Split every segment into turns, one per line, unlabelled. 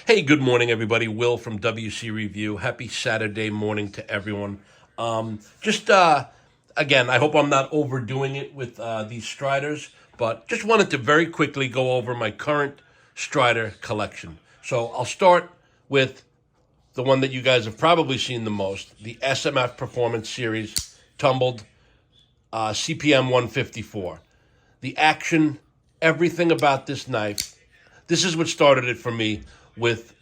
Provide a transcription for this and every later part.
Hey, good morning, everybody. Will from WC Review. Happy Saturday morning to everyone. Again, I hope I'm not overdoing it with these Striders, but just wanted to very quickly go over my current Strider collection. So I'll start with the one that you guys have probably seen the most, the SMF Performance Series tumbled CPM 154. The action, everything about this knife. This is what started it for me.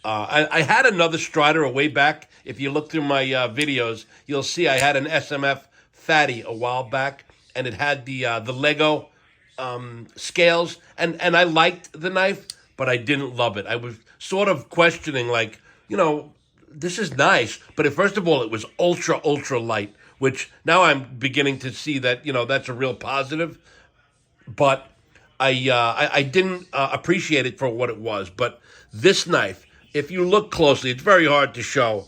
I had another Strider a way back. If you look through my videos, you'll see I had an SMF Fatty a while back, and it had the Lego scales, and I liked the knife, but I didn't love it. I was sort of questioning, like, this is nice, but first of all, it was ultra light, which now I'm beginning to see that that's a real positive. But I didn't appreciate it for what it was. But this knife, if you look closely, it's very hard to show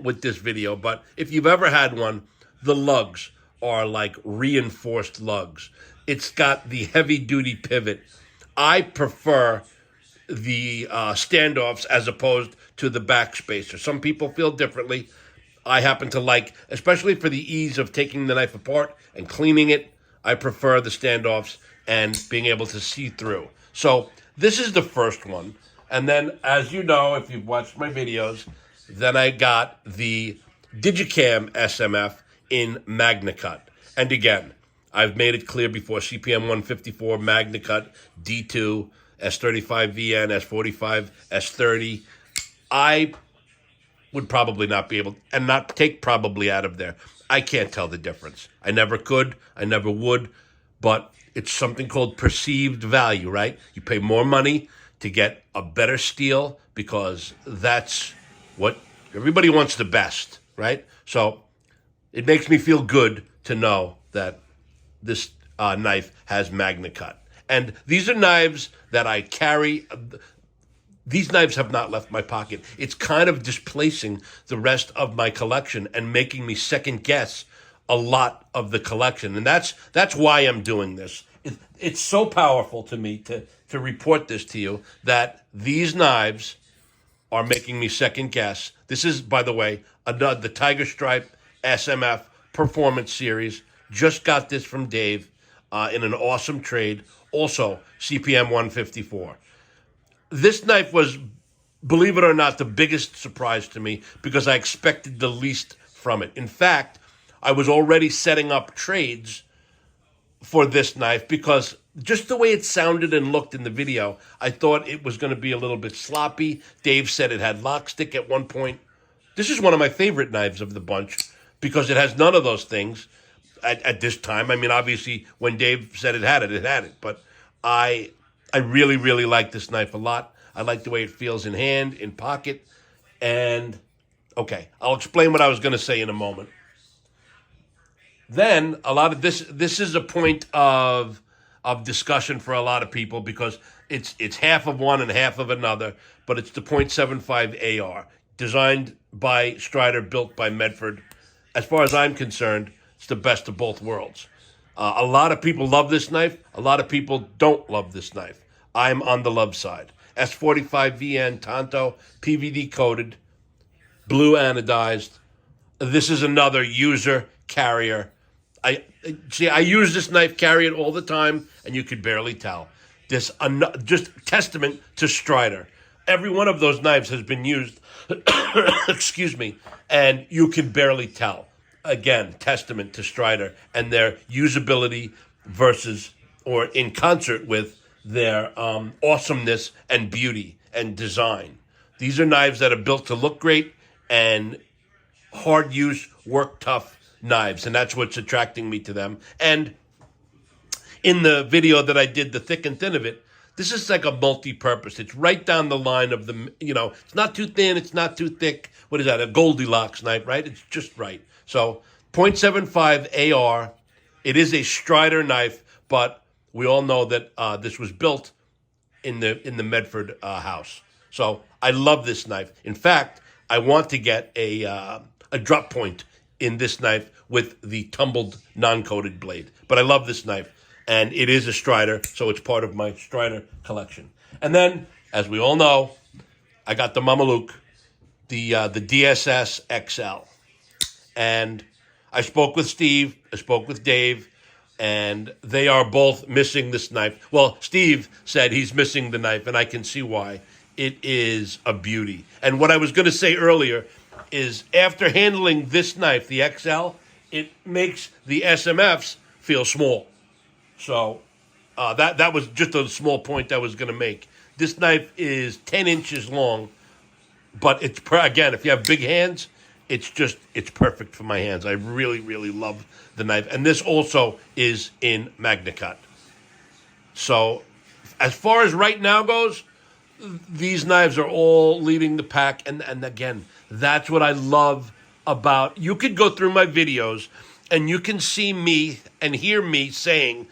with this video, but if you've ever had one, the lugs are like reinforced lugs. It's got the heavy-duty pivot. I prefer the standoffs as opposed to the backspacer. Some people feel differently. I happen to like, especially for the ease of taking the knife apart and cleaning it, I prefer the standoffs and being able to see through. So this is the first one. And then, as you know, if you've watched my videos, then I got the Digicam SMF in MagnaCut. And again, I've made it clear before, CPM 154, MagnaCut, D2, S35VN, S45, S30. I would probably not be able, and not take probably out of there. I can't tell the difference. I never could, I never would, but it's something called perceived value, right? You pay more money to get a better steel because that's what everybody wants, the best, right? So it makes me feel good to know that this knife has MagnaCut. And these are knives that I carry. These knives have not left my pocket. It's kind of displacing the rest of my collection and making me second guess a lot of the collection. And that's why I'm doing this. It's so powerful to me to report this to you, that these knives are making me second guess. This is, by the way, the Tiger Stripe SMF Performance Series. Just got this from Dave in an awesome trade. Also, CPM 154. This knife was, believe it or not, the biggest surprise to me because I expected the least from it. In fact, I was already setting up trades for this knife because just the way it sounded and looked in the video, I thought it was going to be a little bit sloppy. Dave said it had lock stick at one point. This is one of my favorite knives of the bunch because it has none of those things at this time. I mean, obviously, when Dave said it had it. But I really like this knife a lot. I like the way it feels in hand, in pocket. And, okay, I'll explain what I was going to say in a moment. Then, a lot of this is a point of discussion for a lot of people because it's half of one and half of another, but it's the .75 AR, designed by Strider, built by Medford. As far as I'm concerned, it's the best of both worlds. A lot of people love this knife. A lot of people don't love this knife. I'm on the love side. S45VN Tanto, PVD coated, blue anodized. This is another user carrier. I use this knife, carry it all the time, and you could barely tell. This just testament to Strider. Every one of those knives has been used, excuse me, and you can barely tell. Again, testament to Strider and their usability versus, or in concert with, their awesomeness and beauty and design. These are knives that are built to look great and hard use, work tough knives, and that's what's attracting me to them. And in the video that I did, the thick and thin of it, this is like a multi-purpose. It's right down the line of the, it's not too thin, it's not too thick. What is that, a Goldilocks knife, right? It's just right. So .75 AR, it is a Strider knife, but we all know that this was built in the Medford house. So I love this knife. In fact, I want to get a drop point in this knife with the tumbled non-coated blade. But I love this knife, and it is a Strider, so it's part of my Strider collection. And then, as we all know, I got the Mamaluke, the DSS XL, and I spoke with Steve. I spoke with Dave, and they are both missing this knife. Well, Steve said he's missing the knife, and I can see why. It is a beauty. And what I was going to say earlier is after handling this knife, the XL, it makes the SMFs feel small. So that was just a small point I was going to make. This knife is 10 inches long, but again, if you have big hands, it's perfect for my hands. I really, really love the knife. And this also is in MagnaCut. So as far as right now goes, these knives are all leading the pack. And again, that's what I love about, you could go through my videos and you can see me and hear me saying,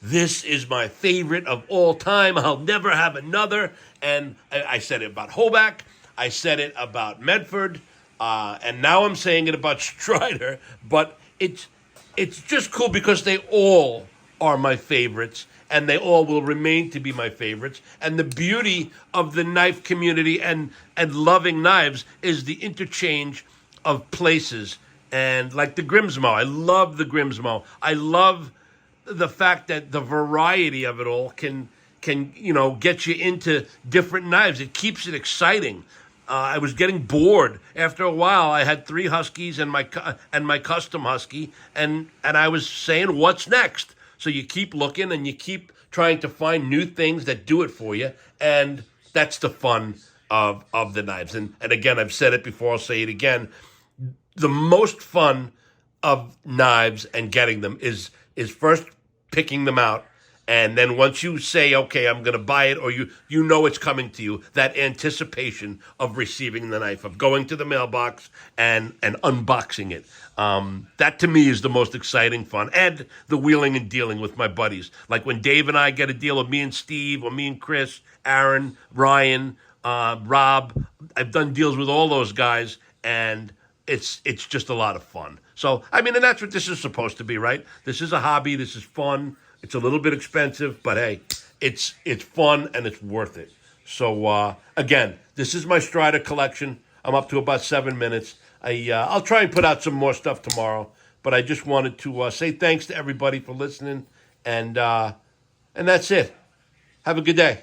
this is my favorite of all time. I'll never have another. And I said it about Hoback. I said it about Medford. And now I'm saying it about Strider. But it's just cool because they all are my favorites. And they all will remain to be my favorites. And the beauty of the knife community and loving knives is the interchange of places. And like the Grimsmo, I love the Grimsmo. I love the fact that the variety of it all can get you into different knives. It keeps it exciting. I was getting bored after a while. I had 3 Huskies and my custom Husky, and I was saying, what's next? So you keep looking and you keep trying to find new things that do it for you, and that's the fun of the knives. And again, I've said it before, I'll say it again. The most fun of knives and getting them is first picking them out, and then once you say, okay, I'm going to buy it, or you know it's coming to you, that anticipation of receiving the knife, of going to the mailbox and unboxing it. That to me is the most exciting fun, and the wheeling and dealing with my buddies. Like when Dave and I get a deal, or me and Steve, or me and Chris, Aaron, Ryan, Rob. I've done deals with all those guys, and it's just a lot of fun. So, I mean, and that's what this is supposed to be, right? This is a hobby. This is fun. It's a little bit expensive, but hey, it's fun and it's worth it. So, again, this is my Strider collection. I'm up to about 7 minutes. I'll try and put out some more stuff tomorrow, but I just wanted to say thanks to everybody for listening, and that's it. Have a good day.